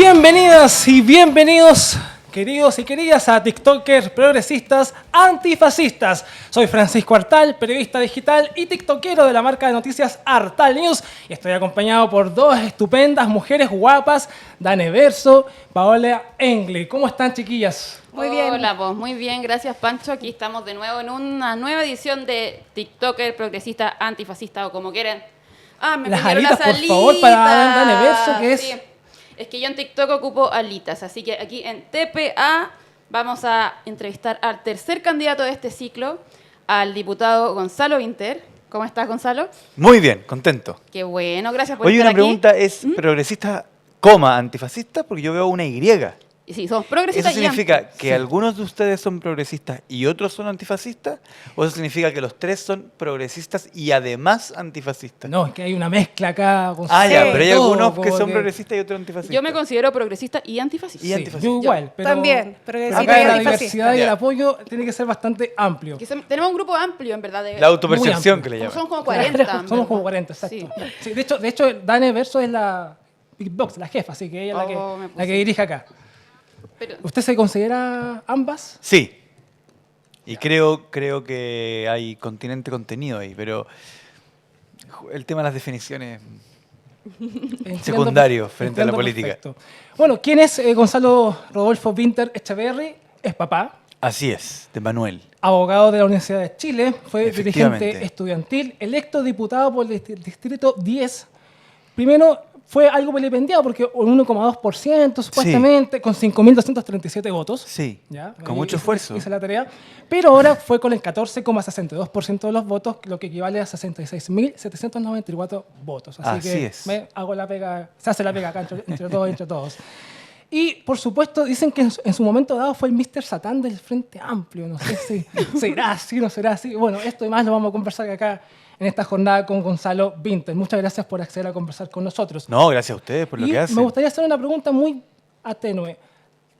Bienvenidas y bienvenidos, queridos y queridas, a TikTokers progresistas antifascistas. Soy Francisco Artal, periodista digital y tiktokero de la marca de noticias Artal News. Y estoy acompañado por dos estupendas mujeres guapas, Dane Verso, Paola Engel. ¿Cómo están, chiquillas? Muy bien. Hola, vos. Muy bien, gracias, Pancho. Aquí estamos de nuevo en una nueva edición de TikToker progresista antifascista o como quieran. Ah, me Las pidieron alitas, las por favor, para Dane Verso, que es... Sí. Es que yo en TikTok ocupo alitas, así que aquí en TPA vamos a entrevistar al tercer candidato de este ciclo, al diputado Gonzalo Vinter. ¿Cómo estás, Gonzalo? Muy bien, contento. Qué bueno, gracias por Oye, estar una aquí. pregunta, ¿es progresista, antifascista? Porque yo veo una Y. Y sí, somos ¿Eso progresistas significa y que algunos de ustedes son progresistas y otros son antifascistas? ¿O eso significa que los tres son progresistas y además antifascistas? No, es que hay una mezcla acá. Gonzalo, Ah, ya, pero hay todo, algunos que como son progresistas y otros antifascistas. Yo me considero progresista y antifascista. Y Sí, antifascista. yo igual, pero También, progresista acá y la antifascista. diversidad y el Ya. apoyo tiene que ser bastante amplio. Tenemos un grupo amplio, en verdad. La autopercepción Muy que le Como llaman. somos como 40. Claro, en somos como verdad. 40, exacto. Sí. Sí, de hecho, Dane Verso es la Big Box, la jefa, así que ella es la Me puse. la que dirige acá. Pero, ¿Usted se considera ambas? Sí. Y creo que hay continente contenido ahí, pero el tema de las definiciones... Entiendo Secundario perfe- frente a la entiendo política. perfecto. Bueno, ¿quién es Gonzalo Rodolfo Vinter Echeverry? Es papá, Así es, de Manuel. abogado de la Universidad de Chile, fue Efectivamente. dirigente estudiantil, electo diputado por el Distrito 10. Primero fue algo vilipendiado porque un 1,2% supuestamente, con 5.237 votos. Sí, ¿Ya? con Ahí mucho esfuerzo. hice la tarea. Pero ahora fue con el 14,62% de los votos, lo que equivale a 66.794 votos. Así Así que es. me hago la pega, se hace la pega acá entre todos. Y, por supuesto, dicen que en su momento dado fue el Mr. Satán del Frente Amplio. No sé si será así, no será así. Bueno, esto y más lo vamos a conversar acá en esta jornada con Gonzalo Vinter. Muchas gracias por acceder a conversar con nosotros. No, gracias a ustedes por lo Y que hacen. me gustaría hacer una pregunta muy atenue.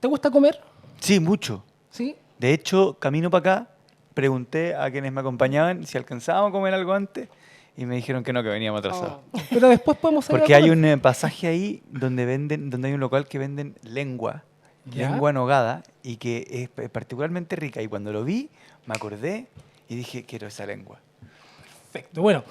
¿Te gusta comer? Sí, mucho. ¿Sí? De hecho, camino para acá, pregunté a quienes me acompañaban si alcanzábamos a comer algo antes y me dijeron que no, que veníamos atrasados. Pero después podemos salir Porque a hay comer. un pasaje ahí donde hay un local que venden lengua, ¿Ya? lengua nogada, y que es particularmente rica. Y cuando lo vi, me acordé y dije, quiero esa lengua. Perfecto. Bueno,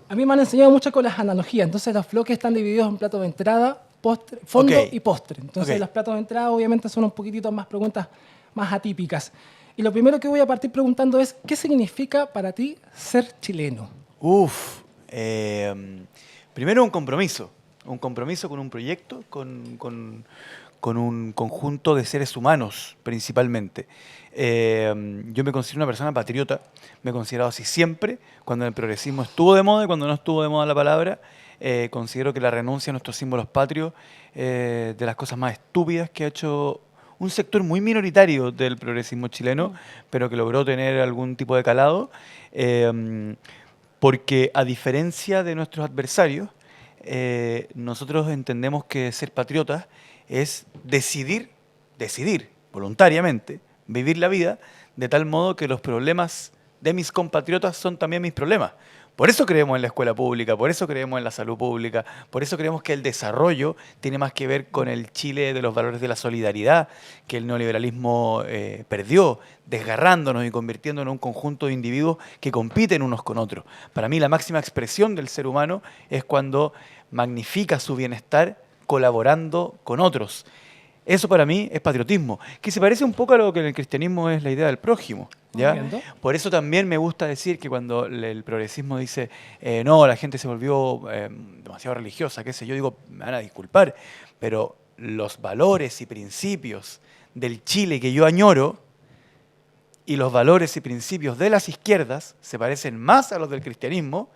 a mí me han enseñado mucho con las analogías. Entonces, los bloques están divididos en platos de entrada, postre, fondo Ok. y postre. Entonces, Ok. los platos de entrada obviamente son un poquitito más preguntas más atípicas. Y lo primero que voy a partir preguntando es, ¿qué significa para ti ser chileno? Primero un compromiso con un proyecto, con un conjunto de seres humanos principalmente. Yo me considero una persona patriota, me he considerado así siempre, cuando el progresismo estuvo de moda y cuando no estuvo de moda la palabra. Considero que la renuncia a nuestros símbolos patrios de las cosas más estúpidas que ha hecho un sector muy minoritario del progresismo chileno, pero que logró tener algún tipo de calado, porque a diferencia de nuestros adversarios, nosotros entendemos que ser patriotas es decidir voluntariamente, vivir la vida de tal modo que los problemas de mis compatriotas son también mis problemas. Por eso creemos en la escuela pública, por eso creemos en la salud pública, por eso creemos que el desarrollo tiene más que ver con el Chile de los valores de la solidaridad que el neoliberalismo perdió, desgarrándonos y convirtiéndonos en un conjunto de individuos que compiten unos con otros. Para mí la máxima expresión del ser humano es cuando magnifica su bienestar colaborando con otros. Eso para mí es patriotismo, que se parece un poco a lo que en el cristianismo es la idea del prójimo, ¿ya? Entiendo. Por eso también me gusta decir que cuando el progresismo dice no, la gente se volvió demasiado religiosa, qué sé yo, digo, me van a disculpar, pero los valores y principios del Chile que yo añoro y los valores y principios de las izquierdas se parecen más a los del cristianismo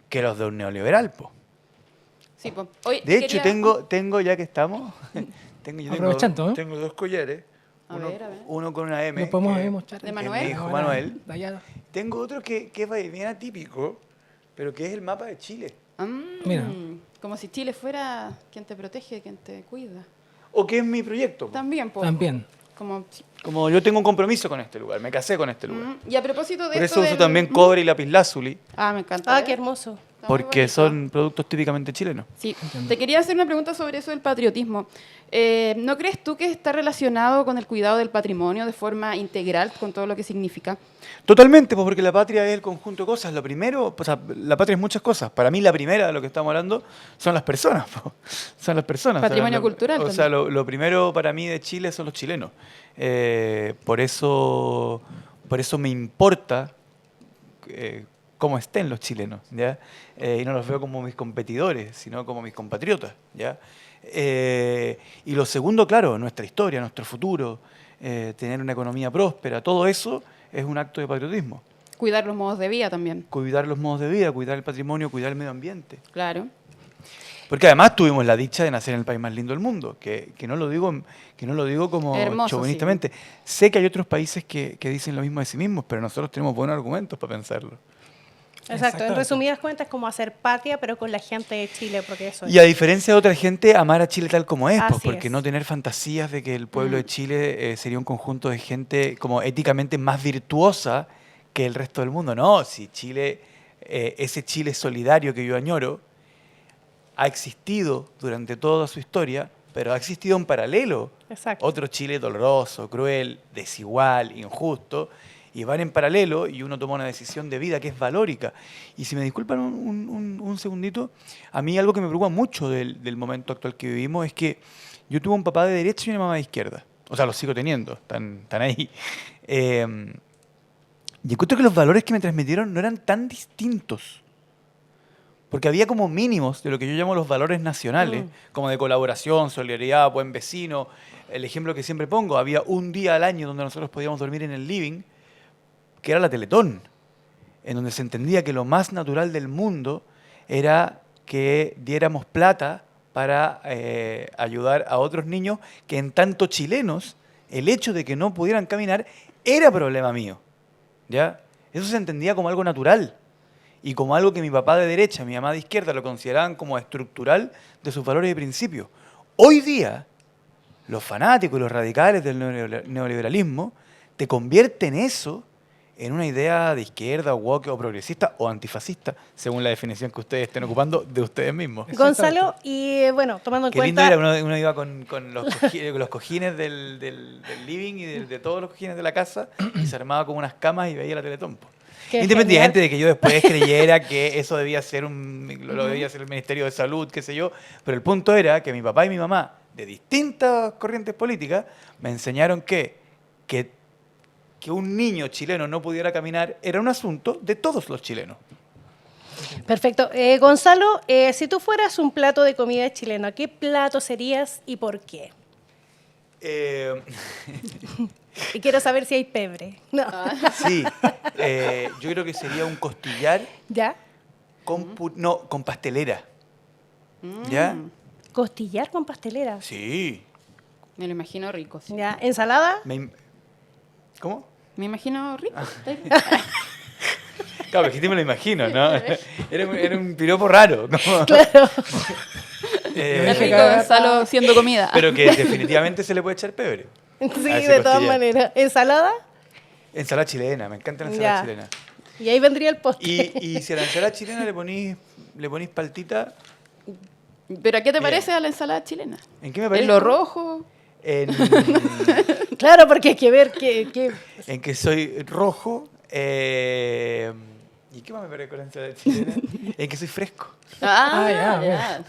que a los de un neoliberal, po. sí, pues, hoy De hecho, quería- tengo ya que estamos, Aprovechando, ¿eh? tengo dos collares, A uno, ver. uno con una M, ¿Lo podemos que- mostrar? ¿De que Manuel? me dijo Ahora, Manuel. de allá. Tengo otro que es bien atípico, pero que es el mapa de Chile. Mira. Como si Chile fuera quien te protege, quien te cuida. O que es mi proyecto. po. También, pues. También. Como, Como yo tengo un compromiso con este lugar, me casé con este lugar. y a propósito de Por esto eso uso del- también cobre y lapislázuli. Ah, me encanta. Ah, ¿eh? qué hermoso. Está muy porque bonito. son productos típicamente chilenos. Sí, te quería hacer una pregunta sobre eso del patriotismo. ¿No crees tú que está relacionado con el cuidado del patrimonio de forma integral, con todo lo que significa? Totalmente, pues porque la patria es el conjunto de cosas. Lo primero, o sea, la patria es muchas cosas. Para mí la primera de lo que estamos hablando son las personas. Po. Son las personas. Patrimonio O sea, cultural O sea, también. lo primero para mí de Chile son los chilenos. Por eso me importa cómo estén los chilenos, ¿ya? Y no los veo como mis competidores, sino como mis compatriotas, ¿ya? Y lo segundo, claro, nuestra historia, nuestro futuro, tener una economía próspera, todo eso es un acto de patriotismo. Cuidar los modos de vida también. Cuidar los modos de vida, cuidar el patrimonio, cuidar el medio ambiente. Claro. Porque además tuvimos la dicha de nacer en el país más lindo del mundo, que no lo digo como Hermoso, chauvinistamente. Sé que hay otros países que dicen lo mismo de sí mismos, pero nosotros tenemos buenos argumentos para pensarlo. Exacto, en Exactamente. resumidas cuentas, como hacer patria, pero con la gente de Chile, porque eso Y a diferencia de otra gente, amar a Chile tal como es, pues, Así porque es. no tener fantasías de que el pueblo de Chile sería un conjunto de gente como éticamente más virtuosa que el resto del mundo. No, si Chile, ese Chile solidario que yo añoro, ha existido durante toda su historia, pero ha existido en paralelo Exacto. otro Chile doloroso, cruel, desigual, injusto, y van en paralelo y uno toma una decisión de vida que es valórica. Y si me disculpan un segundito, a mí algo que me preocupa mucho del momento actual que vivimos es que yo tuve un papá de derecha y una mamá de izquierda. O sea, los sigo teniendo, están ahí. Y encuentro que los valores que me transmitieron no eran tan distintos. Porque había como mínimos de lo que yo llamo los valores nacionales, como de colaboración, solidaridad, buen vecino. El ejemplo que siempre pongo, había un día al año donde nosotros podíamos dormir en el living, que era la Teletón, en donde se entendía que lo más natural del mundo era que diéramos plata para ayudar a otros niños que en tanto chilenos, el hecho de que no pudieran caminar era problema mío. ¿Ya? Eso se entendía como algo natural y como algo que mi papá de derecha, mi mamá de izquierda lo consideraban como estructural de sus valores y principios. Hoy día, los fanáticos y los radicales del neoliberalismo te convierten eso en una idea de izquierda, woke o progresista o antifascista, según la definición que ustedes estén ocupando de ustedes mismos. Gonzalo, y bueno, tomando en Qué lindo cuenta... era, uno iba con los cojines del living y de todos los cojines de la casa y se armaba como unas camas y veía la Teletón. Po. Qué Independiente genial. de que yo después creyera que eso debía ser lo debía hacer el Ministerio de Salud, qué sé yo, pero el punto era que mi papá y mi mamá, de distintas corrientes políticas, me enseñaron que un niño chileno no pudiera caminar era un asunto de todos los chilenos. Perfecto. Gonzalo, si tú fueras un plato de comida chileno, ¿qué plato serías y por qué? Y quiero saber si hay pebre. No. Sí, yo creo que sería un costillar ¿Ya? con pastelera. ¿Ya? Costillar con pastelera. Sí. Me lo imagino rico. Sí. ¿Ya? ¿Ensalada? ¿Cómo? Me imagino rico. Claro, es que sí me lo imagino, ¿no? Era un piropo raro. Como, Claro. Es rico cagar. Gonzalo siendo comida. pero que definitivamente se le puede echar pebre. Sí, A ese de todas costillar. maneras. ¿Ensalada? Ensalada chilena, me encanta la ensalada Ya. chilena. Y ahí vendría el postre. Y si a la ensalada chilena le ponís paltita, ¿Pero a qué te Bien. parece a la ensalada chilena? ¿en qué me ¿En parece? lo rojo? Claro, porque hay que ver En que soy rojo. ¿Y qué más me parece con la ensalada chilena? En que soy fresco. Ah, ya, ya.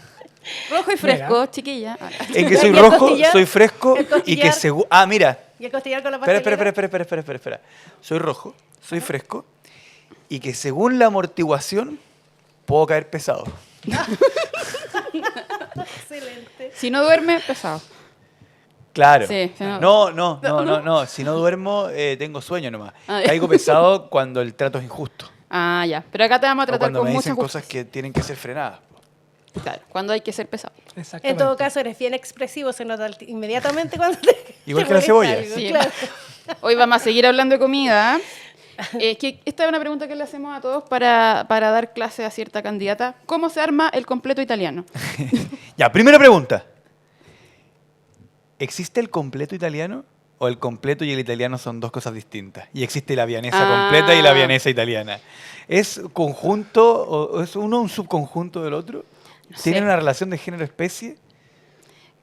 Rojo y fresco, chiquilla. Ah. En que soy ¿Y el rojo, costillar? soy fresco ¿El y que costillar? según... Ah, mira. ¿Y el costillar con la Espera, pastelera? espera. Soy rojo, soy fresco y que según la amortiguación puedo caer pesado. Excelente. Si no duerme, pesado. Claro. Sí, sí, no. No. Si no duermo, tengo sueño nomás. Ah, ya. Caigo pesado cuando el trato es injusto. Ah, ya. Pero acá te vamos a O tratar cuando con me mucha dicen cosas justicia. que tienen que ser frenadas. Claro, cuando hay que ser pesado. Exactamente. En todo caso, eres bien expresivo, se nota inmediatamente cuando te... Igual te que la molesta cebolla. algo, Sí. claro. Hoy vamos a seguir hablando de comida. Que esta es una pregunta que le hacemos a todos para dar clase a cierta candidata. ¿Cómo se arma el completo italiano? Ya, primera pregunta. ¿Existe el completo italiano? o el completo y el italiano son dos cosas distintas. Y existe la vienesa completa y la vienesa italiana. ¿Es conjunto o es uno un subconjunto del otro? No ¿Tienen sé. una relación de género-especie?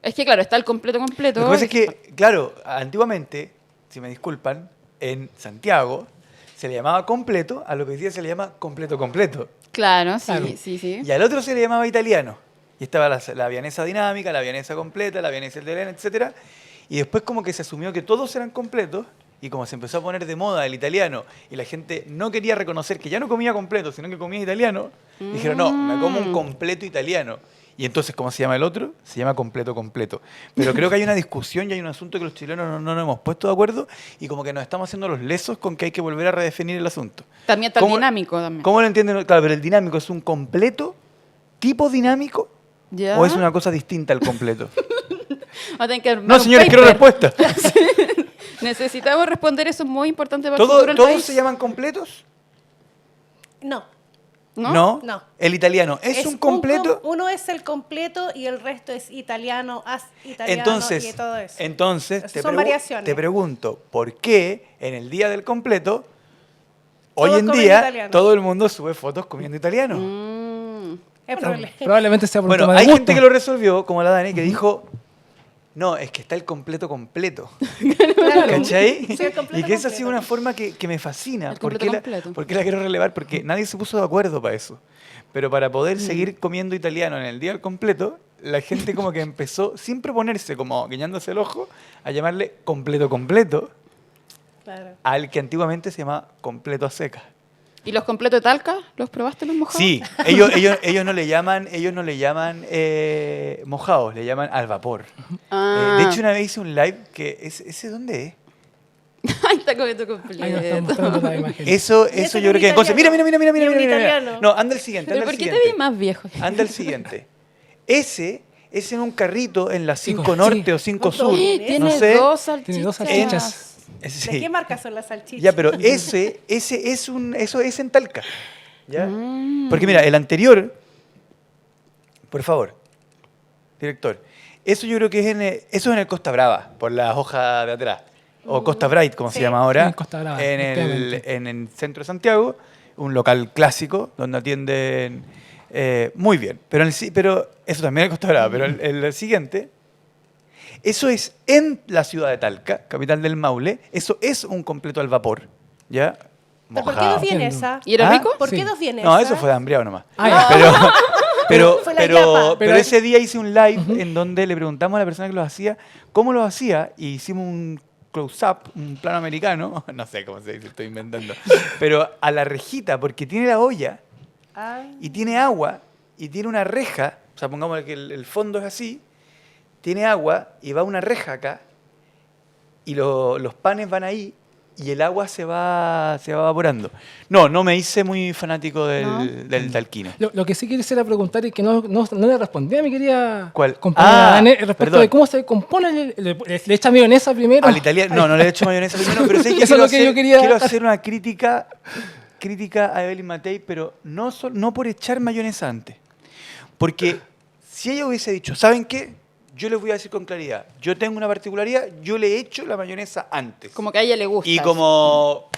Es que claro, está el completo. Lo que pasa es que, claro, antiguamente, si me disculpan, en Santiago se le llamaba completo, a lo que hoy día se le llama completo. Claro, sí, Claro. sí. Y al otro se le llamaba italiano. Y estaba la vienesa dinámica, la vienesa completa, la vienesa italiana, etc. Y después como que se asumió que todos eran completos. Y como se empezó a poner de moda el italiano y la gente no quería reconocer que ya no comía completo, sino que comía italiano, dijeron, no, me como un completo italiano. Y entonces, ¿cómo se llama el otro? Se llama completo. Pero creo que hay una discusión y hay un asunto que los chilenos no nos hemos puesto de acuerdo y como que nos estamos haciendo los lesos con que hay que volver a redefinir el asunto. También está ¿Cómo- dinámico también. ¿Cómo lo entienden? Claro, pero el dinámico es un completo, tipo dinámico, ¿Ya? o es una cosa distinta al completo. Vamos a tener que armar No, un señores, quiero paper. respuesta. Necesitamos responder, eso es muy importante para el ¿Todo- futuro del ¿Todos país. se llaman completos? No. ¿No? No. El italiano es un completo. Uno es el completo y el resto es italiano, italiano Entonces, y todo eso. entonces Son variaciones. te pregunto, ¿por qué en el día del completo, hoy Todos en comen día, italiano. todo el mundo sube fotos comiendo italiano? Es problema. Probablemente sea por un Bueno, tema de hay gusto. gente que lo resolvió, como la Dani, que dijo, no, es que está el completo. Claro. ¿Cachai? Sí, el completo Y que esa ha sido completo. una forma que me fascina. El ¿Por completo qué, completo. por qué la quiero relevar? Porque nadie se puso de acuerdo para eso. Pero para poder seguir comiendo italiano en el día del completo, la gente como que empezó, sin proponerse, como guiñándose el ojo, a llamarle completo Claro. al que antiguamente se llamaba completo a seca. ¿Y los completos de Talca? ¿Los probaste los mojados? Sí, ellos no le llaman, mojados, le llaman al vapor. Ah. De hecho, una vez hice un live que ¿ese dónde es? Ahí está comiendo completo. Ahí nos están mostrando la imagen. Eso Y ese yo creo que es es un cosa. Mira. italiano. Y un Mira. italiano. No, anda el siguiente. ¿Pero Anda por el qué te siguiente. vi más viejo? Anda el siguiente. Ese es en un carrito en la 5 Sí. Norte o 5 ¿Cuánto Sur. tiene? Tiene No sé. dos salchichas. Tiene dos salchichas. Ese ¿De sí. qué marca son las salchichas? Ya, pero eso es en Talca. ¿Ya? Porque mira, el anterior, por favor, director, eso yo creo que eso es en el Costa Brava, por las hojas de atrás. O Costa Bright, como se Sí. llama ahora. Sí, Costa Brava, en efectivamente. el centro de Santiago, un local clásico donde atienden muy bien. Pero eso también es Costa Brava, pero el siguiente, eso es en la ciudad de Talca, capital del Maule. Eso es un completo al vapor. ¿Ya? ¿Pero ¿Por qué Mojado. dos vienesa? ¿Y era ¿Ah? rico? ¿Por Sí. qué dos vienesas? No, eso fue de hambriado nomás. Ah, ya. Fue la yapa. Pero ese día hice un live en donde le preguntamos a la persona que lo hacía cómo lo hacía y hicimos un close-up, un plano americano, no sé cómo se dice, estoy inventando, pero a la rejita, porque tiene la olla Ah. y tiene agua y tiene una reja, o sea, pongamos que el fondo es así, tiene agua y va una reja acá y los panes van ahí y el agua se va evaporando. No me hice muy fanático del talquino. Lo que sí quisiera preguntar y que no le respondí a mi querida ¿Cuál? compañera Ah, Dani, respecto perdón. de cómo se compone, le echa mayonesa primero. Al italiano, no le he hecho mayonesa primero, pero sé que Eso es lo que yo quería- quiero hacer una crítica a Evelyn Matei, pero no por echar mayonesa antes. Porque si ella hubiese dicho, ¿saben qué? Yo les voy a decir con claridad, yo tengo una particularidad, yo le echo la mayonesa antes. Como que a ella le gusta. Y como,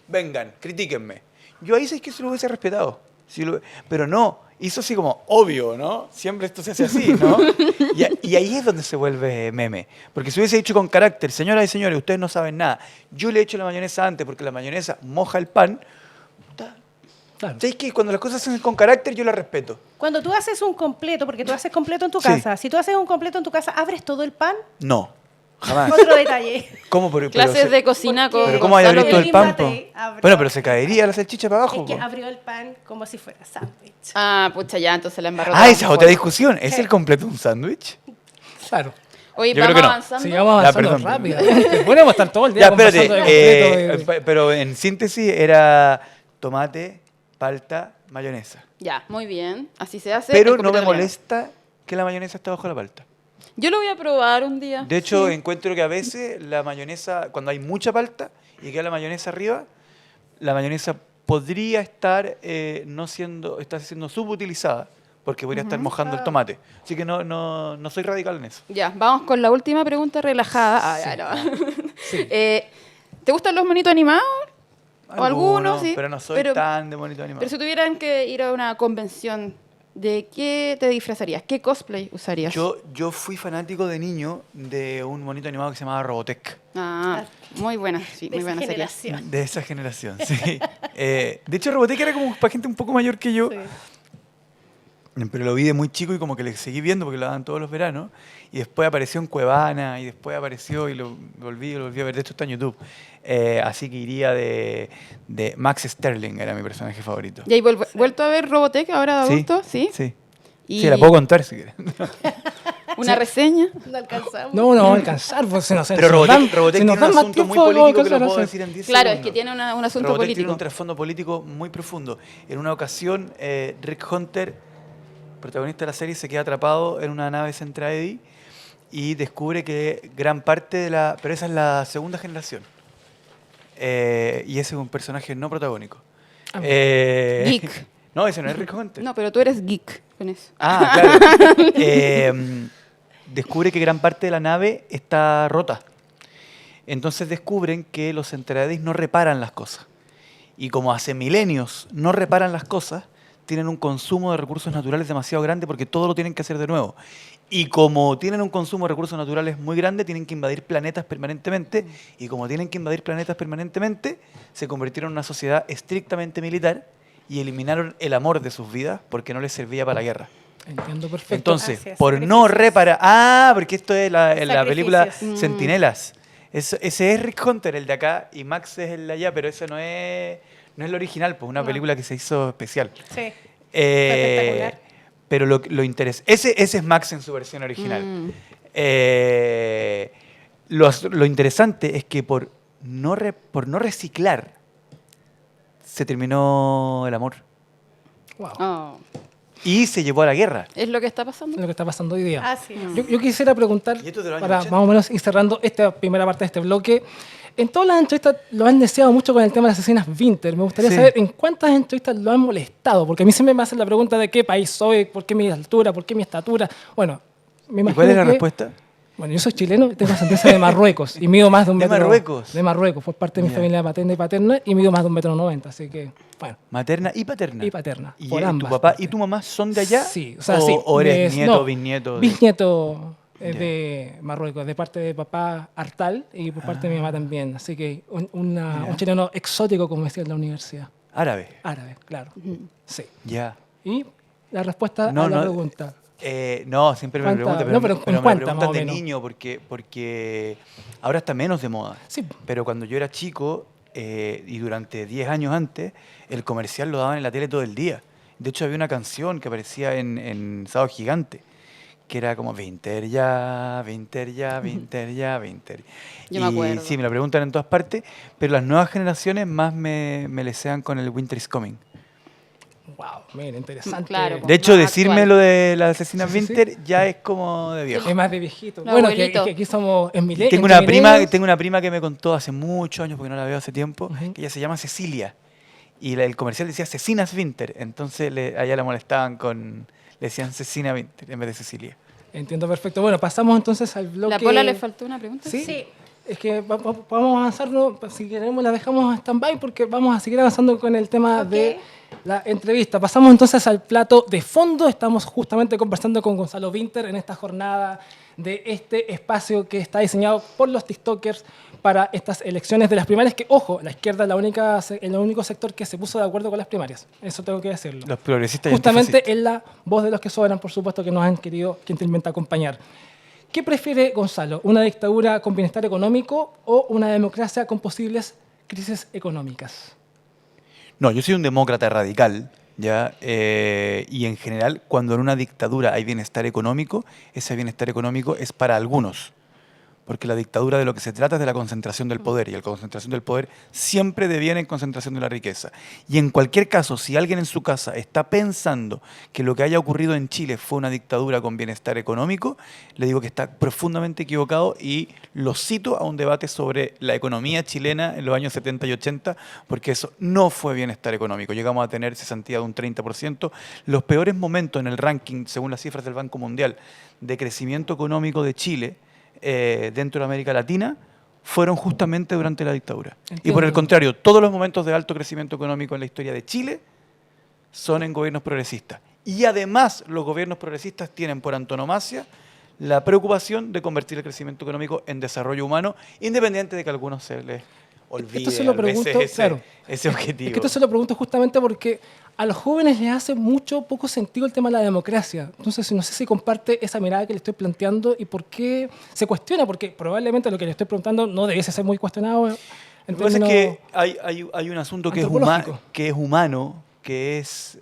vengan, critíquenme. Yo ahí sé que se lo hubiese respetado. Pero no, hizo así como, obvio, ¿no? Siempre esto se hace así, ¿no? Y ahí es donde se vuelve meme. Porque si hubiese dicho con carácter, señoras y señores, ustedes no saben nada, yo le echo la mayonesa antes porque la mayonesa moja el pan. Puta, Claro. ¿sabes qué? Cuando las cosas se hacen con carácter, yo las respeto. Cuando tú haces un completo, porque tú haces completo en tu Sí. casa, si tú haces un completo en tu casa, ¿abres todo el pan? No, jamás. Otro detalle. ¿Cómo? Clases de cocina ¿Por con qué? ¿Pero cómo hay Gonzalo abrir todo el Evelyn pan? po? Matei abrió- Bueno, pero se caería la salchicha para abajo. Es que po. abrió el pan como si fuera sándwich. Ah, pucha, ya, entonces la embarró. Ah, toda esa es un otra poco. discusión. ¿Es Sí. el completo un sándwich? Claro. Oye, Yo creo vamos que no. avanzando. Sigamos Ya, avanzando perdón. rápidamente. Podemos estar todo el día Ya, conversando de completo, de- pero en síntesis era tomate, palta, mayonesa. Ya, muy bien. Así se hace. Pero el no me completo italiano. molesta que la mayonesa esté bajo la palta. Yo lo voy a probar un día. De hecho, Sí. encuentro que a veces la mayonesa, cuando hay mucha palta y queda la mayonesa arriba, la mayonesa podría estar está siendo subutilizada porque podría estar mojando el tomate. Así que no soy radical en eso. Ya, vamos con la última pregunta relajada. Ah, ya, no. ¿Te gustan los monitos animados? O algunos, sí. Pero no soy tan de monito animado. Pero si tuvieran que ir a una convención, ¿de qué te disfrazarías? ¿Qué cosplay usarías? Yo fui fanático de niño de un monito animado que se llamaba Robotech. Ah, muy buena, sí, muy buena serie. De esa generación, sí. De hecho, Robotech era como para gente un poco mayor que yo. Sí. Pero lo vi de muy chico y como que le seguí viendo porque lo daban todos los veranos. Y después apareció en Cuevana y después apareció y lo volví a ver. De hecho está en YouTube. Así que iría de Max Sterling, era mi personaje favorito. ¿Y ahí vuelto a ver Robotech ahora de adulto? Sí. Sí. Y Sí, la puedo contar si quieres. una reseña. No alcanzamos. No vamos a alcanzar, pues se nos Pero se nos dan- Robotech se nos tiene un dan más asunto muy tiempo, vamos a político que lo alcanzar a puedo hacer. decir en 10 Claro, es segundos. que tiene un asunto Robotech político. tiene un trasfondo político muy profundo. En una ocasión, Rick Hunter, protagonista de la serie, se queda atrapado en una nave Centraedi y descubre que gran parte de la... Pero esa es la segunda generación. Y ese es un personaje no protagónico. Geek. No, ese no es Rick Hunter. No, pero tú eres geek con eso. Ah, claro. Descubre que gran parte de la nave está rota. Entonces descubren que los Centraedis no reparan las cosas. Y como hace milenios no reparan las cosas, tienen un consumo de recursos naturales demasiado grande porque todo lo tienen que hacer de nuevo. Y como tienen un consumo de recursos naturales muy grande, tienen que invadir planetas permanentemente. Y como tienen que invadir planetas permanentemente, se convirtieron en una sociedad estrictamente militar y eliminaron el amor de sus vidas porque no les servía para la guerra. Entiendo perfecto. Entonces, Gracias, por sacrificios. no reparar... Ah, porque esto es la película Sacrificios. Centinelas. Ese es Rick Hunter, el de acá, y Max es el de allá, pero eso no es el original, pues una No. película que se hizo especial. Sí. Eh, espectacular. pero lo interesante... Ese es Max en su versión original. Lo interesante es que por no reciclar se terminó el amor. Wow. Oh, Y se llevó a la guerra. ¿es lo que está pasando? Lo que está pasando hoy día. Así es. Yo quisiera preguntar, ¿Y esto es de los años para 80? más o menos ir cerrando esta primera parte de este bloque, en todas las entrevistas lo han deseado mucho con el tema de las asesinas Winter. Me gustaría Sí. saber en cuántas entrevistas lo han molestado, porque a mí siempre me hacen la pregunta de qué país soy, por qué mi altura, por qué mi estatura. Bueno, me ¿Y imagino cuál es la que- respuesta? Bueno, yo soy chileno y tengo ascendencia de Marruecos y mido más de un ¿De metro. Marruecos? De Marruecos, por parte de mi Ya. familia materna y paterna y mido más de 1,90 m, así que, bueno. Materna y paterna. Y paterna, ¿Y por tu ambas papá partes. y tu mamá son de allá? Sí, o sea, sí. ¿O eres nieto, no, bisnieto? Bisnieto Ya. de Marruecos, de parte de papá Artal y por parte de mi mamá también. Así que un chileno exótico, como decía en la universidad. Árabe. Árabe, claro. Sí. Ya. Y la respuesta No, a la no, pregunta. No, siempre me ¿Cuánta? preguntan, No, pero ¿con me la cuánta, preguntan más o de menos? niño porque ahora está menos de moda. Sí. Pero cuando yo era chico y durante 10 años antes, el comercial lo daban en la tele todo el día. De hecho, había una canción que aparecía en Sábado Gigante, que era como Winter ya, Winter ya, Winter ya, Winter. Yo me acuerdo. Sí, me la preguntan en todas partes, pero las nuevas generaciones más me lesean con el Winter is Coming. Wow, mira, interesante. Claro, De hecho, más decirme actual. lo de la asesina Sí, sí, sí. Winter ya es como de viejo. Es más de viejito. Mi Bueno, abuelito. que aquí somos en milenio. Tengo una prima que me contó hace muchos años, porque no la veo hace tiempo, Ujú. que ella se llama Cecilia. Y el comercial decía Cecinas Winter. Entonces allá la molestaban le decían Cecina Winter en vez de Cecilia. Entiendo perfecto. Bueno, pasamos entonces al bloque. ¿La Pola le faltó una pregunta? ¿Sí? Sí. Es que vamos a avanzar, ¿no? Si queremos la dejamos en stand-by porque vamos a seguir avanzando con el tema Ok. de la entrevista. Pasamos entonces al plato de fondo. Estamos justamente conversando con Gonzalo Winter en esta jornada de este espacio que está diseñado por los TikTokers para estas elecciones de las primarias, que, ojo, la izquierda es el único sector que se puso de acuerdo con las primarias. Eso tengo que decirlo. Los progresistas y Justamente antifascistas. es la voz de los que sobran, por supuesto, que nos han querido gentilmente acompañar. ¿Qué prefiere Gonzalo? ¿Una dictadura con bienestar económico o una democracia con posibles crisis económicas? No, yo soy un demócrata radical, ¿ya? Y en general, cuando en una dictadura hay bienestar económico, ese bienestar económico es para algunos. porque la dictadura de lo que se trata es de la concentración del poder, y la concentración del poder siempre deviene en concentración de la riqueza. Y en cualquier caso, si alguien en su casa está pensando que lo que haya ocurrido en Chile fue una dictadura con bienestar económico, le digo que está profundamente equivocado, y lo cito a un debate sobre la economía chilena en los años 70 y 80, porque eso no fue bienestar económico. Llegamos a tener cesantía de un 30%. Los peores momentos en el ranking, según las cifras del Banco Mundial, de crecimiento económico de Chile dentro de América Latina fueron justamente durante la dictadura. Entiendo. Y por el contrario, todos los momentos de alto crecimiento económico en la historia de Chile son en gobiernos progresistas. Y además los gobiernos progresistas tienen por antonomasia la preocupación de convertir el crecimiento económico en desarrollo humano, independiente de que a algunos se les olvide Esto se lo a veces pregunto, claro. ese objetivo. Es que esto se lo pregunto justamente porque a los jóvenes les hace poco sentido el tema de la democracia. Entonces, no sé si comparte esa mirada que le estoy planteando y por qué se cuestiona, porque probablemente lo que le estoy preguntando no debiese ser muy cuestionado. Lo que pasa es que hay un asunto que es, humano, que es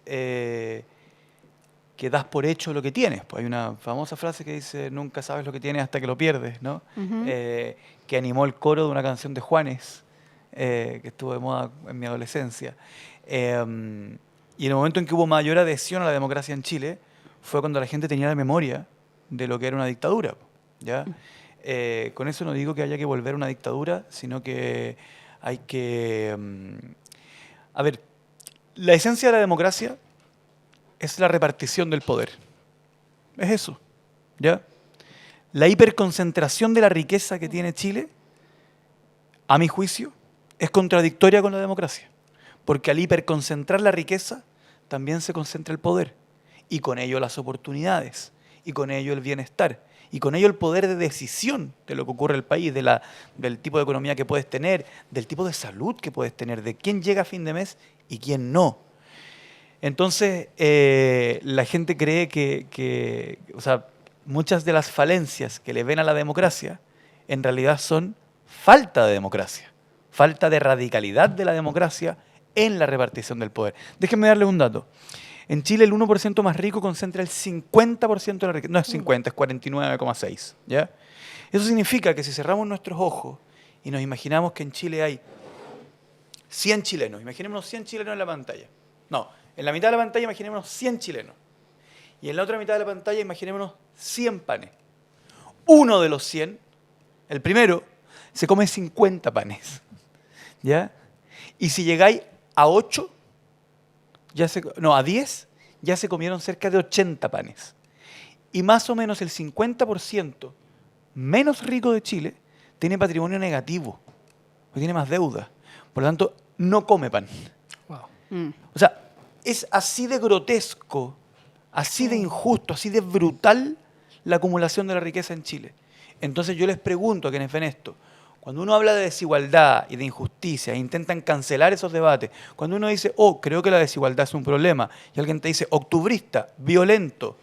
que das por hecho lo que tienes. Pues hay una famosa frase que dice: nunca sabes lo que tienes hasta que lo pierdes, ¿no? Que animó el coro de una canción de Juanes, que estuvo de moda en mi adolescencia. Y en el momento en que hubo mayor adhesión a la democracia en Chile fue cuando la gente tenía la memoria de lo que era una dictadura, ¿ya? Con eso no digo que haya que volver a una dictadura, sino que hay que... a ver, la esencia de la democracia es la repartición del poder. Es eso, ¿ya? La hiperconcentración de la riqueza que tiene Chile, a mi juicio, es contradictoria con la democracia. Porque al hiperconcentrar la riqueza, también se concentra el poder. Y con ello las oportunidades. Y con ello el bienestar. Y con ello el poder de decisión de lo que ocurre en el país, del tipo de economía que puedes tener, del tipo de salud que puedes tener, de quién llega a fin de mes y quién no. Entonces, la gente cree que o sea, muchas de las falencias que le ven a la democracia, en realidad son falta de democracia, falta de radicalidad de la democracia en la repartición del poder. Déjenme darles un dato. En Chile el 1% más rico concentra el 50% de la riqueza. No es 50, es 49,6. ¿Ya? Eso significa que si cerramos nuestros ojos y nos imaginamos que en Chile hay 100 chilenos, imaginémonos 100 chilenos en la pantalla. No, en la mitad de la pantalla imaginémonos 100 chilenos. Y en la otra mitad de la pantalla imaginémonos 100 panes. Uno de los 100, el primero, se come 50 panes. ¿Ya? Y si llegáis a 8, a 10, ya se comieron cerca de 80 panes. Y más o menos el 50% menos rico de Chile tiene patrimonio negativo, o tiene más deuda. Por lo tanto, no come pan. Wow. O sea, es así de grotesco, así de injusto, así de brutal la acumulación de la riqueza en Chile. Entonces yo les pregunto a quienes ven esto, cuando uno habla de desigualdad y de injusticia e intentan cancelar esos debates, cuando uno dice, creo que la desigualdad es un problema, y alguien te dice, octubrista, violento,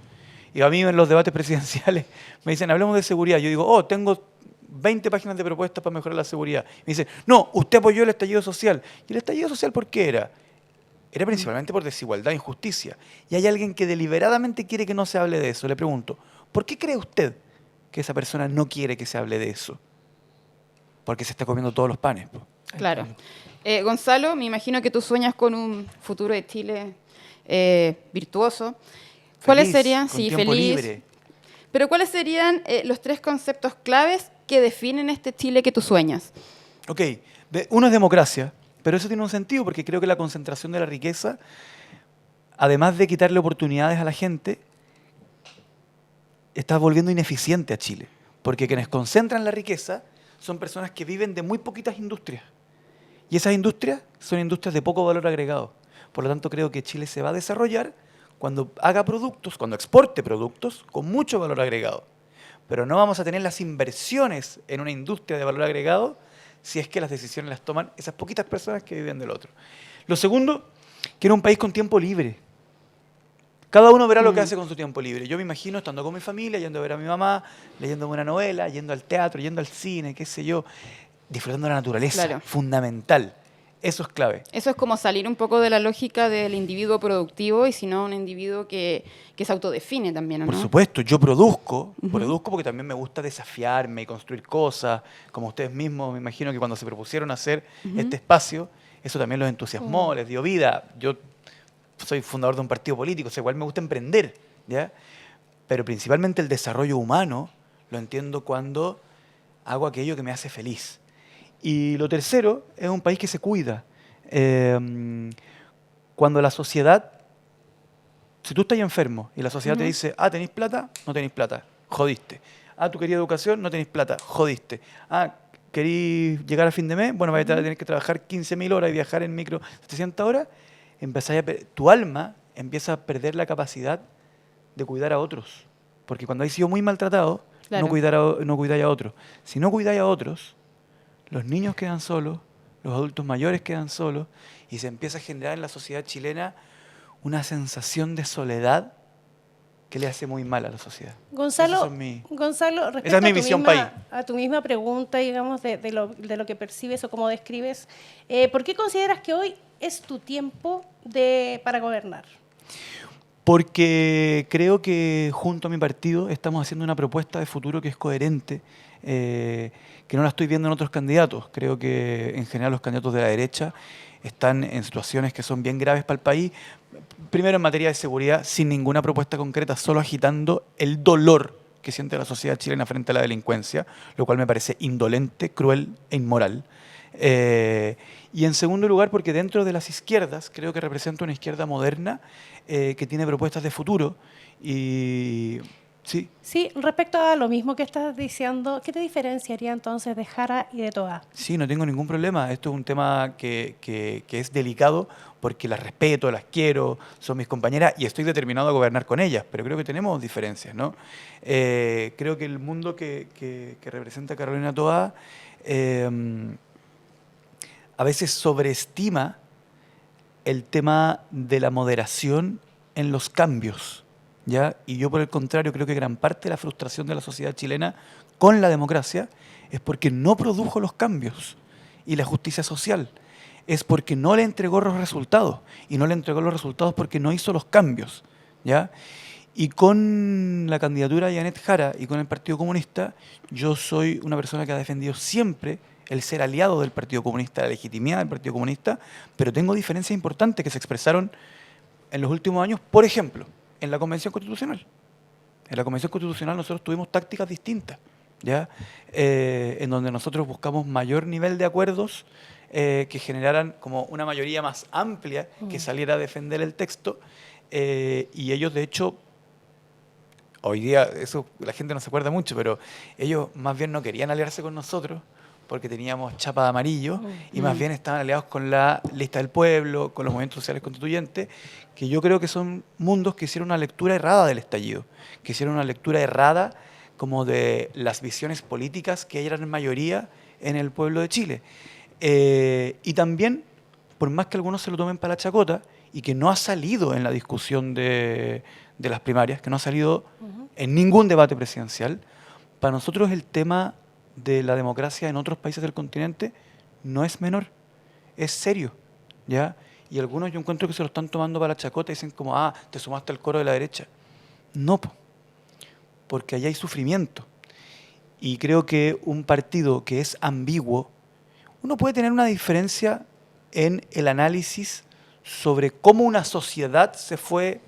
y a mí en los debates presidenciales me dicen, hablemos de seguridad, yo digo, tengo 20 páginas de propuestas para mejorar la seguridad. Me dicen, no, usted apoyó el estallido social. ¿Y el estallido social por qué era? Era principalmente por desigualdad e injusticia. Y hay alguien que deliberadamente quiere que no se hable de eso. Le pregunto, ¿por qué cree usted que esa persona no quiere que se hable de eso? Porque se está comiendo todos los panes. Claro. Gonzalo, me imagino que tú sueñas con un futuro de Chile virtuoso. ¿Cuáles serían? Con tiempo libre. Pero ¿cuáles serían los 3 conceptos claves que definen este Chile que tú sueñas? Ok, uno es democracia, pero eso tiene un sentido porque creo que la concentración de la riqueza, además de quitarle oportunidades a la gente, está volviendo ineficiente a Chile. Porque quienes concentran la riqueza son personas que viven de muy poquitas industrias. Y esas industrias son industrias de poco valor agregado. Por lo tanto, creo que Chile se va a desarrollar cuando haga productos, cuando exporte productos con mucho valor agregado. Pero no vamos a tener las inversiones en una industria de valor agregado si es que las decisiones las toman esas poquitas personas que viven del otro. Lo segundo, quiero un país con tiempo libre. Cada uno verá lo que hace con su tiempo libre. Yo me imagino estando con mi familia, yendo a ver a mi mamá, leyendo una novela, yendo al teatro, yendo al cine, qué sé yo, disfrutando de la naturaleza, Claro. fundamental. Eso es clave. Eso es como salir un poco de la lógica del individuo productivo y sino un individuo que se autodefine también, ¿o no? Por supuesto, yo produzco porque también me gusta desafiarme y construir cosas, como ustedes mismos, me imagino que cuando se propusieron hacer este espacio, eso también los entusiasmó, les dio vida. Yo soy fundador de un partido político, o sea, igual me gusta emprender, ¿ya? Pero principalmente el desarrollo humano lo entiendo cuando hago aquello que me hace feliz. Y lo tercero es un país que se cuida. Cuando la sociedad, si tú estás enfermo y la sociedad te dice, ¿tenéis plata? No tenéis plata, jodiste. ¿Tú querías educación? No tenéis plata, jodiste. ¿Querís llegar a fin de mes? Bueno, vais a tener que trabajar 15.000 horas y viajar en micro 700 horas. Tu alma empieza a perder la capacidad de cuidar a otros. Porque cuando has sido muy maltratado, Claro. no cuidáis a otros. Si no cuidáis a otros, los niños quedan solos, los adultos mayores quedan solos y se empieza a generar en la sociedad chilena una sensación de soledad que le hace muy mal a la sociedad. Gonzalo, Esas son mi- Gonzalo, respecto Esa es mi a tu visión misma, país. a tu misma pregunta, digamos, de lo que percibes o cómo describes, ¿por qué consideras que hoy es tu tiempo para gobernar? Porque creo que junto a mi partido estamos haciendo una propuesta de futuro que es coherente, que no la estoy viendo en otros candidatos. Creo que en general los candidatos de la derecha están en situaciones que son bien graves para el país. Primero en materia de seguridad, sin ninguna propuesta concreta, solo agitando el dolor que siente la sociedad chilena frente a la delincuencia, lo cual me parece indolente, cruel e inmoral. Y en segundo lugar, porque dentro de las izquierdas, creo que representa una izquierda moderna que tiene propuestas de futuro. Y sí, Sí, respecto a lo mismo que estás diciendo, ¿qué te diferenciaría entonces de Jara y de Toa? sí, no tengo ningún problema. Esto es un tema que es delicado porque las respeto, las quiero, son mis compañeras y estoy determinado a gobernar con ellas, pero creo que tenemos diferencias, ¿no? Creo que el mundo que representa Carolina Toa a veces sobreestima el tema de la moderación en los cambios, ¿ya? Y yo, por el contrario, creo que gran parte de la frustración de la sociedad chilena con la democracia es porque no produjo los cambios y la justicia social. Es porque no le entregó los resultados. Y no le entregó los resultados porque no hizo los cambios, ¿ya? Y con la candidatura de Janet Jara y con el Partido Comunista, yo soy una persona que ha defendido siempre el ser aliado del Partido Comunista, la legitimidad del Partido Comunista, pero tengo diferencias importantes que se expresaron en los últimos años, por ejemplo, en la Convención Constitucional. En la Convención Constitucional nosotros tuvimos tácticas distintas, ¿ya? En donde nosotros buscamos mayor nivel de acuerdos que generaran como una mayoría más amplia que saliera a defender el texto, y ellos, de hecho, hoy día, eso la gente no se acuerda mucho, pero ellos más bien no querían aliarse con nosotros porque teníamos chapa de amarillo y más bien estaban aliados con la lista del pueblo, con los movimientos sociales constituyentes, que yo creo que son mundos que hicieron una lectura errada del estallido, que hicieron una lectura errada como de las visiones políticas que eran en mayoría en el pueblo de Chile. Y también, por más que algunos se lo tomen para la chacota, y que no ha salido en la discusión de las primarias, que no ha salido en ningún debate presidencial, para nosotros el tema de la democracia en otros países del continente no es menor, es serio, ¿ya? Y algunos yo encuentro que se lo están tomando para la chacota y dicen como, te sumaste al coro de la derecha. No, porque allá hay sufrimiento. Y creo que un partido que es ambiguo, uno puede tener una diferencia en el análisis sobre cómo una sociedad fue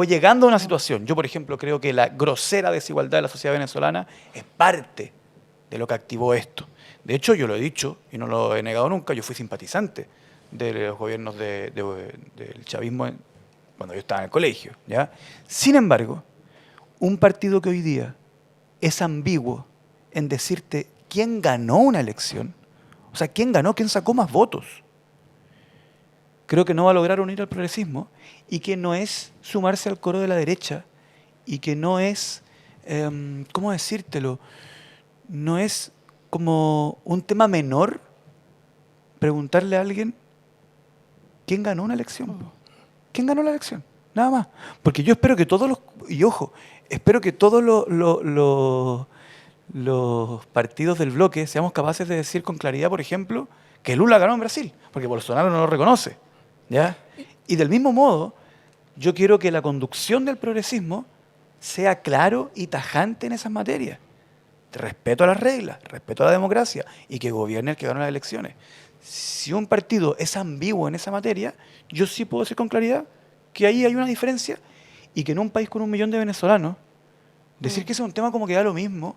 llegando a una situación. Yo, por ejemplo, creo que la grosera desigualdad de la sociedad venezolana es parte de lo que activó esto. De hecho, yo lo he dicho y no lo he negado nunca, yo fui simpatizante de los gobiernos del chavismo cuando yo estaba en el colegio, ¿ya? Sin embargo, un partido que hoy día es ambiguo en decirte quién ganó una elección, o sea, quién ganó, quién sacó más votos, creo que no va a lograr unir al progresismo y que no es sumarse al coro de la derecha y que no es, ¿cómo decírtelo? No es como un tema menor preguntarle a alguien quién ganó una elección. ¿Quién ganó la elección? Nada más. Porque yo espero que todos espero que todos los partidos del bloque seamos capaces de decir con claridad, por ejemplo, que Lula ganó en Brasil, porque Bolsonaro no lo reconoce. ¿Ya? Y del mismo modo, yo quiero que la conducción del progresismo sea claro y tajante en esas materias. Respeto a las reglas, respeto a la democracia y que gobierne el que ganó las elecciones. Si un partido es ambiguo en esa materia, yo sí puedo decir con claridad que ahí hay una diferencia y que en un país con 1 millón de venezolanos, decir que ese es un tema como que da lo mismo,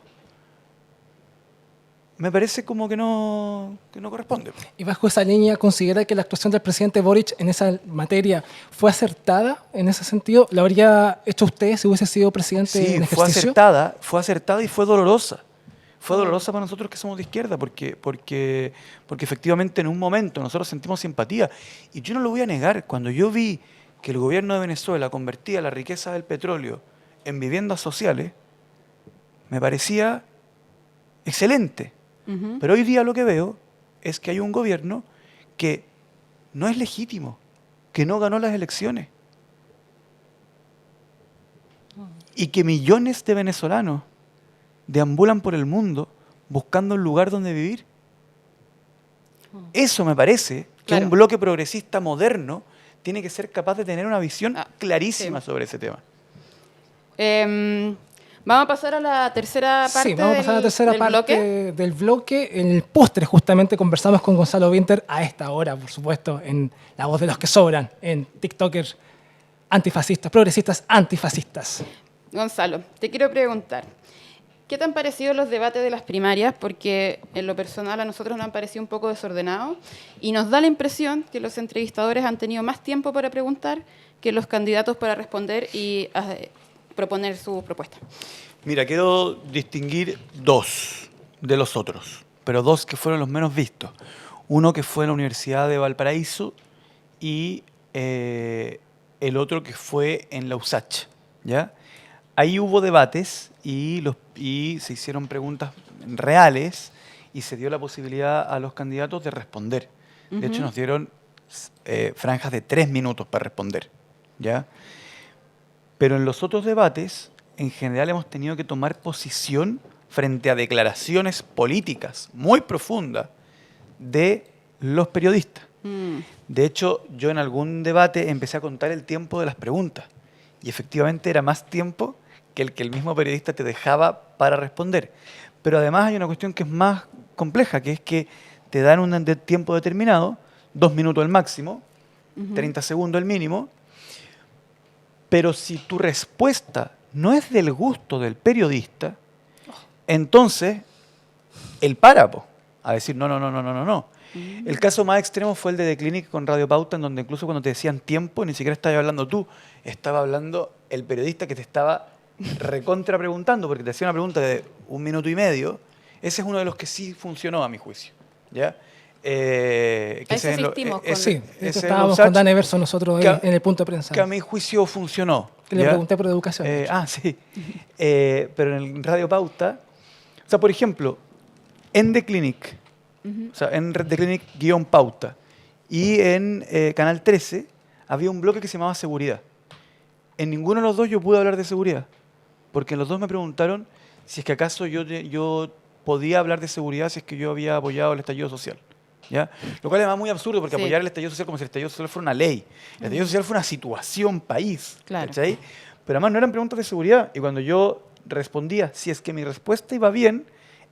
me parece como que no corresponde. Y bajo esa línea, ¿considera que la actuación del presidente Boric en esa materia fue acertada en ese sentido? ¿Lo habría hecho usted si hubiese sido presidente en Sí, ejercicio? fue acertada y fue dolorosa. Fue dolorosa para nosotros que somos de izquierda, porque efectivamente en un momento nosotros sentimos simpatía. Y yo no lo voy a negar, cuando yo vi que el gobierno de Venezuela convertía la riqueza del petróleo en viviendas sociales, me parecía excelente. Pero hoy día lo que veo es que hay un gobierno que no es legítimo, que no ganó las elecciones. Y que millones de venezolanos deambulan por el mundo buscando un lugar donde vivir. Eso me parece que Claro. un bloque progresista moderno tiene que ser capaz de tener una visión clarísima sí. sobre ese tema. Vamos a pasar a la tercera parte Sí, vamos a pasar a la tercera del parte bloque. del bloque. En el postre, justamente, conversamos con Gonzalo Winter a esta hora, por supuesto, en La Voz de los que Sobran, en TikTokers antifascistas, progresistas antifascistas. Gonzalo, te quiero preguntar, ¿qué te han parecido los debates de las primarias? Porque en lo personal a nosotros nos han parecido un poco desordenados y nos da la impresión que los entrevistadores han tenido más tiempo para preguntar que los candidatos para responder y proponer su propuesta. Mira, quiero distinguir 2 de los otros, pero 2 que fueron los menos vistos. Uno que fue en la Universidad de Valparaíso y el otro que fue en la USACH, ¿ya? Ahí hubo debates y se hicieron preguntas reales y se dio la posibilidad a los candidatos de responder. De hecho, nos dieron franjas de 3 minutos para responder, ¿ya? Pero en los otros debates, en general hemos tenido que tomar posición frente a declaraciones políticas muy profundas de los periodistas. De hecho, yo en algún debate empecé a contar el tiempo de las preguntas y efectivamente era más tiempo que el mismo periodista te dejaba para responder. Pero además hay una cuestión que es más compleja, que es que te dan un tiempo determinado, 2 minutos el máximo, 30 segundos el mínimo, pero si tu respuesta no es del gusto del periodista, entonces él para a decir no. El caso más extremo fue el de The Clinic con Radio Pauta, en donde incluso cuando te decían tiempo, ni siquiera estabas hablando tú, estaba hablando el periodista que te estaba recontra preguntando, porque te hacía una pregunta de 1 minuto y medio. Ese es uno de los que sí funcionó a mi juicio, ¿ya? Ese asistimos con- Sí, ese estábamos Usach, con Dan Everson nosotros que- en el punto de prensa. que a mi juicio funcionó. Que le ¿ya? pregunté por educación. de hecho. Sí. Pero en Radio Pauta, o sea, por ejemplo, en The Clinic, o sea, en The Clinic-Pauta y en Canal 13 había un bloque que se llamaba Seguridad. En ninguno de los dos yo pude hablar de seguridad, porque en los dos me preguntaron si es que acaso yo podía hablar de seguridad si es que yo había apoyado el estallido social. ¿Ya? Lo cual es además muy absurdo, porque Sí. apoyar el estallido social como si el estallido social fuera una ley. El estallido social fue una situación país. Claro. ¿Cachai? Pero además no eran preguntas de seguridad. Y cuando yo respondía, si es que mi respuesta iba bien,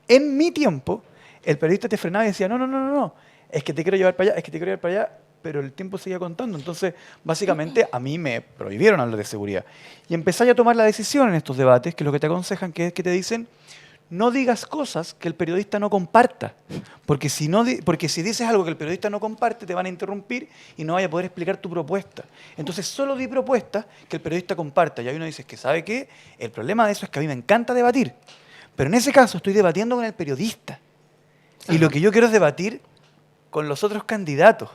en mi tiempo, el periodista te frenaba y decía, no, es que te quiero llevar para allá, pero el tiempo seguía contando. Entonces, básicamente, a mí me prohibieron hablar de seguridad. Y empecé a tomar la decisión en estos debates, que es lo que te aconsejan, que es que te dicen, no digas cosas que el periodista no comparta, porque si dices algo que el periodista no comparte, te van a interrumpir y no vaya a poder explicar tu propuesta. Entonces, solo di propuestas que el periodista comparta. Y ahí uno dice, que ¿sabe qué? El problema de eso es que a mí me encanta debatir, pero en ese caso estoy debatiendo con el periodista. Y lo que yo quiero es debatir con los otros candidatos.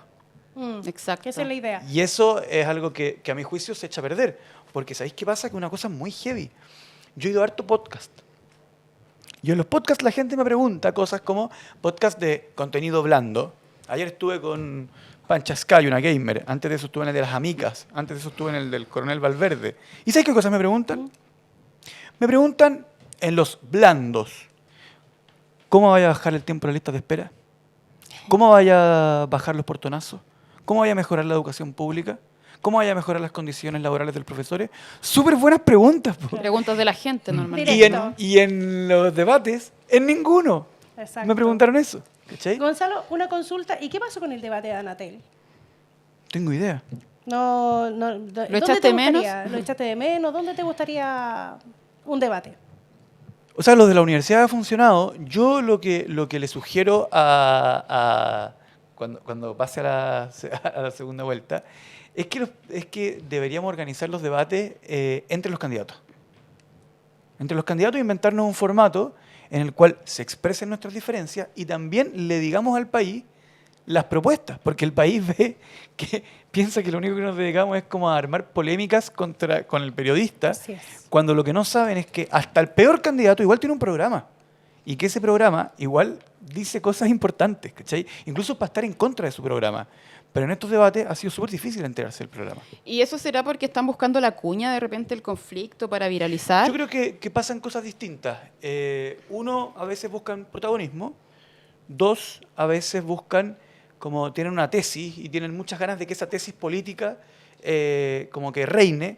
Exacto. Esa es la idea. Y eso es algo que a mi juicio se echa a perder, porque ¿sabéis qué pasa? Que una cosa muy heavy. Yo he ido a harto podcast. Y en los podcasts la gente me pregunta cosas como podcast de contenido blando. Ayer estuve con Pancha Sky, una gamer. Antes de eso estuve en el de las Amicas. Antes de eso estuve en el del Coronel Valverde. ¿Y sabes qué cosas me preguntan? Me preguntan en los blandos, ¿cómo vaya a bajar el tiempo de la lista de espera? ¿Cómo vaya a bajar los portonazos? ¿Cómo vaya a mejorar la educación pública? ¿Cómo vaya a mejorar las condiciones laborales de los profesores? Súper buenas preguntas. Po. Preguntas de la gente normalmente. Directo. Y en los debates, en ninguno. Exacto. Me preguntaron eso. ¿Cachai? Gonzalo, una consulta. ¿Y qué pasó con el debate de Anatel? Tengo idea. ¿Dónde echaste te de menos? gustaría? ¿Lo echaste de menos? ¿Dónde te gustaría un debate? O sea, los de la universidad ha funcionado. Yo lo que le sugiero cuando pase a la segunda vuelta es que deberíamos organizar los debates entre los candidatos. Entre los candidatos inventarnos un formato en el cual se expresen nuestras diferencias y también le digamos al país las propuestas, porque el país piensa que lo único que nos dedicamos es como a armar polémicas con el periodista, Así es. cuando lo que no saben es que hasta el peor candidato igual tiene un programa y que ese programa igual dice cosas importantes, ¿cachai? Incluso para estar en contra de su programa. Pero en estos debates ha sido súper difícil enterarse del programa. ¿Y eso será porque están buscando la cuña de repente el conflicto para viralizar? Yo creo que pasan cosas distintas. Uno, a veces buscan protagonismo. Dos, a veces buscan, como tienen una tesis y tienen muchas ganas de que esa tesis política como que reine,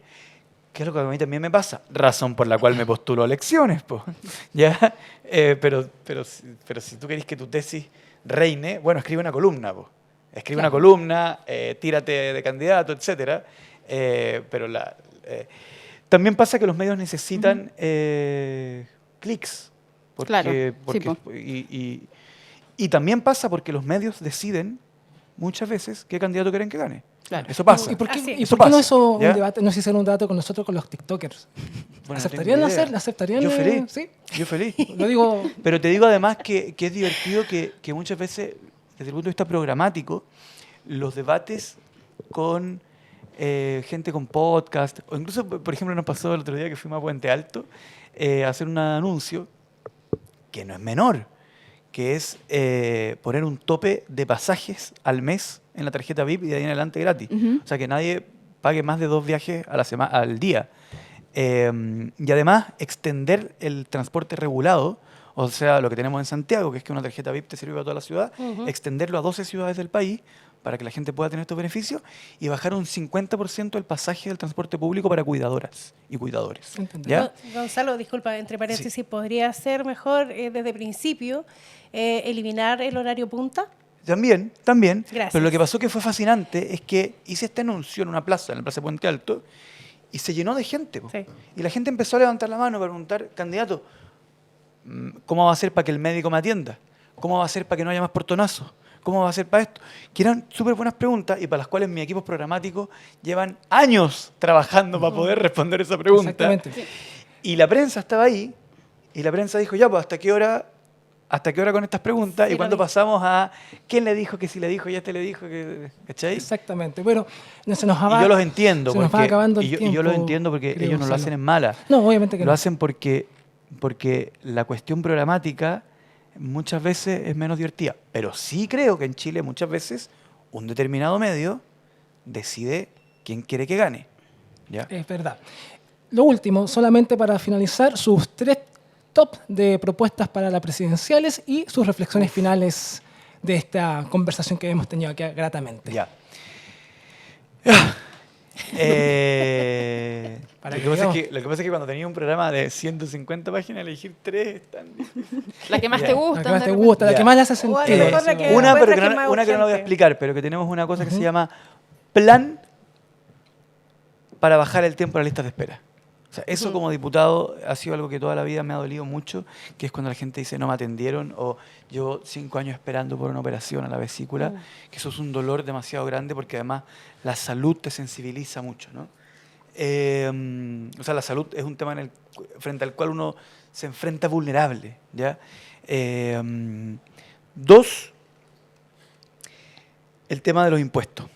que es lo que a mí también me pasa. Razón por la cual me postulo a elecciones, po. ¿Ya? Pero si tú querés que tu tesis reine, bueno, escribe una columna, po. Escribe una columna, tírate de candidato, etcétera. Pero también pasa que los medios necesitan clics. Claro, sí, po. Y también pasa porque los medios deciden muchas veces qué candidato quieren que gane. Claro. Eso pasa. ¿Y por qué, Así es. y Eso por qué no pasa, eso un ¿ya? debate, no se hiciera un debate con nosotros, con los TikTokers? Bueno, ¿Aceptarían no tengo idea. hacer? ¿Aceptarían? Yo feliz. Sí. Yo feliz. Lo digo. Pero te digo además que es divertido que muchas veces, desde el punto de vista programático, los debates con gente con podcast, o incluso, por ejemplo, nos pasó el otro día que fuimos a Puente Alto a hacer un anuncio que no es menor, que es poner un tope de pasajes al mes en la tarjeta VIP y de ahí en adelante gratis. O sea, que nadie pague más de 2 viajes a la al día. Y además, extender el transporte regulado, o sea, lo que tenemos en Santiago, que es que una tarjeta VIP te sirve para toda la ciudad, extenderlo a 12 ciudades del país para que la gente pueda tener estos beneficios y bajar un 50% el pasaje del transporte público para cuidadoras y cuidadores. Entendido. ¿Ya? Gonzalo, disculpa, entre paréntesis, ¿podría ser mejor desde el principio eliminar el horario punta? También. Gracias. Pero lo que pasó que fue fascinante es que hice este anuncio en una plaza, en la Plaza de Puente Alto, y se llenó de gente. Po. Sí. Y la gente empezó a levantar la mano para preguntar, candidato, ¿cómo va a ser para que el médico me atienda? ¿Cómo va a ser para que no haya más portonazos? ¿Cómo va a ser para esto? Que eran súper buenas preguntas y para las cuales mis equipos programáticos llevan años trabajando para poder responder esa pregunta. Exactamente. Y la prensa estaba ahí y la prensa dijo, ya, pues, ¿hasta qué hora con estas preguntas? Sí, Y cuando lo vi. pasamos a quién le dijo, que si le dijo, ya este le dijo, que, ¿cachai? Exactamente. Bueno, se nos Y yo los entiendo. se nos va porque- acabando el y yo tiempo, los entiendo porque querido ellos no lo Gonzalo. hacen en mala. No, obviamente que Lo no. hacen porque la cuestión programática muchas veces es menos divertida. Pero sí creo que en Chile muchas veces un determinado medio decide quién quiere que gane. ¿Ya? Es verdad. Lo último, solamente para finalizar, sus 3 top de propuestas para las presidenciales y sus reflexiones finales de esta conversación que hemos tenido aquí gratamente. Ya. Para Lo que que pasa es veamos. que cuando tenía un programa de 150 páginas, elegir 3 es tan difícil. La que más Ya. te La gusta. que más te gusta, la Ya. que más le hace O a lo sentido. mejor la eso. que- Una, puede pero ser que que no, es más una que no la voy a urgente. explicar, pero que tenemos una cosa que se llama plan para bajar el tiempo a las listas de espera. O sea, eso como diputado ha sido algo que toda la vida me ha dolido mucho, que es cuando la gente dice no me atendieron o llevo 5 años esperando por una operación a la vesícula, que eso es un dolor demasiado grande porque además la salud te sensibiliza mucho, ¿no? O sea, la salud es un tema frente al cual uno se enfrenta vulnerable, ¿ya? 2, el tema de los impuestos.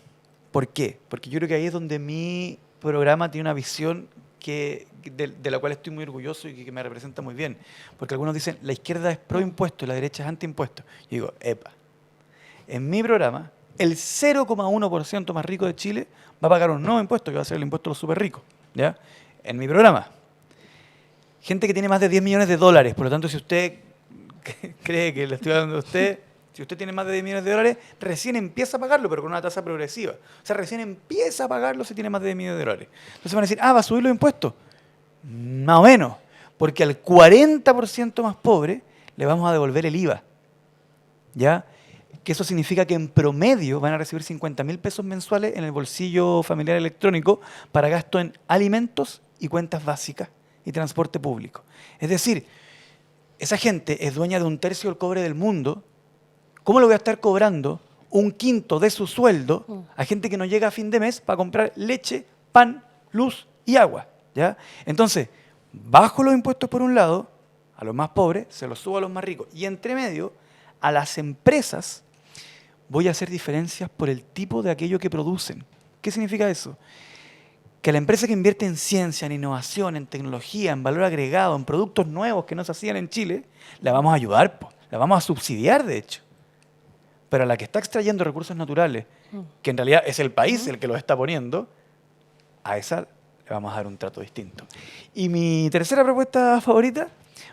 ¿Por qué? Porque yo creo que ahí es donde mi programa tiene una visión de la cual estoy muy orgulloso y que me representa muy bien. Porque algunos dicen, la izquierda es pro impuesto y la derecha es anti impuesto. Yo digo, epa, en mi programa, el 0,1% más rico de Chile va a pagar un nuevo impuesto, que va a ser el impuesto a los súper ricos. ¿Ya? En mi programa. Gente que tiene más de $10 millones, por lo tanto, si usted cree que le estoy dando a usted, Si usted tiene más de 10 millones de dólares, recién empieza a pagarlo, pero con una tasa progresiva. O sea, recién empieza a pagarlo si tiene más de 10 millones de dólares. Entonces van a decir, ¿va a subir los impuestos? Más o menos, porque al 40% más pobre le vamos a devolver el IVA. ¿Ya? Que eso significa que en promedio van a recibir 50.000 pesos mensuales en el bolsillo familiar electrónico para gasto en alimentos y cuentas básicas y transporte público. Es decir, esa gente es dueña de 1/3 del cobre del mundo. ¿Cómo le voy a estar cobrando 1/5 de su sueldo a gente que no llega a fin de mes para comprar leche, pan, luz y agua? ¿Ya? Entonces, bajo los impuestos por un lado, a los más pobres, se los subo a los más ricos. Y entre medio, a las empresas voy a hacer diferencias por el tipo de aquello que producen. ¿Qué significa eso? Que la empresa que invierte en ciencia, en innovación, en tecnología, en valor agregado, en productos nuevos que no se hacían en Chile, la vamos a ayudar, la vamos a subsidiar, de hecho. Pero a la que está extrayendo recursos naturales, que en realidad es el país el que los está poniendo, a esa le vamos a dar un trato distinto. Y mi tercera propuesta favorita,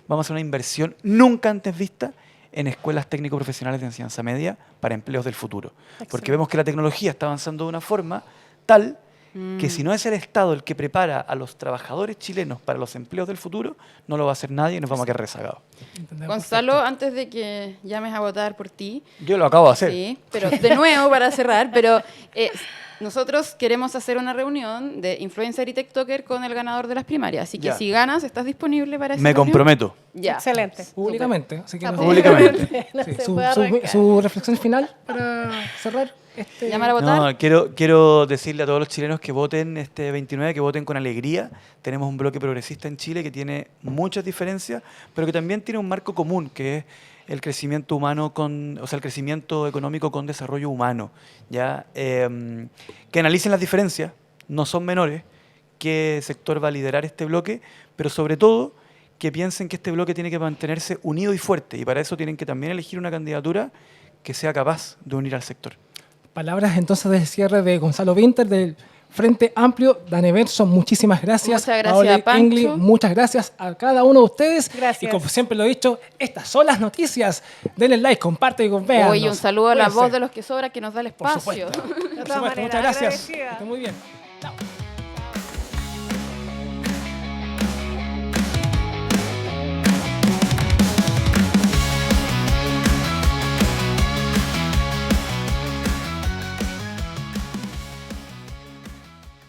vamos a hacer una inversión nunca antes vista en escuelas técnico-profesionales de enseñanza media para empleos del futuro. Excelente. Porque vemos que la tecnología está avanzando de una forma tal que si no es el Estado el que prepara a los trabajadores chilenos para los empleos del futuro, no lo va a hacer nadie y nos vamos a quedar rezagados. Entendemos Gonzalo, perfecto. antes de que llames a votar por ti, Yo lo acabo de hacer. sí, pero de nuevo para cerrar, pero nosotros queremos hacer una reunión de influencer y tiktoker con el ganador de las primarias, así que Ya. si ganas, ¿estás disponible para esa Me reunión? comprometo. Ya. Excelente. Públicamente. Así que Ah, no- Públicamente. No Sí, se su, puede su- arrancar. su reflexión final para cerrar este. Llamar a votar. No, quiero decirle a todos los chilenos que voten este 29, que voten con alegría. Tenemos un bloque progresista en Chile que tiene muchas diferencias, pero que también tiene un marco común, que es el crecimiento humano el crecimiento económico con desarrollo humano. ¿Ya? Que analicen las diferencias, no son menores, qué sector va a liderar este bloque, pero sobre todo que piensen que este bloque tiene que mantenerse unido y fuerte, y para eso tienen que también elegir una candidatura que sea capaz de unir al sector. Palabras entonces del cierre de Gonzalo Winter del Frente Amplio. Dane Verso, muchísimas gracias. Muchas gracias, Paoli Pancho. Engli, muchas gracias a cada uno de ustedes. Gracias. Y como siempre lo he dicho, estas son las noticias. Denle like, comparte y véanos. Oye, un saludo a la Cuídense. voz de los que sobra que nos da el Por espacio. supuesto. Por todas supuesto. maneras, Muchas gracias. agradecida. Que esté muy bien. Chao.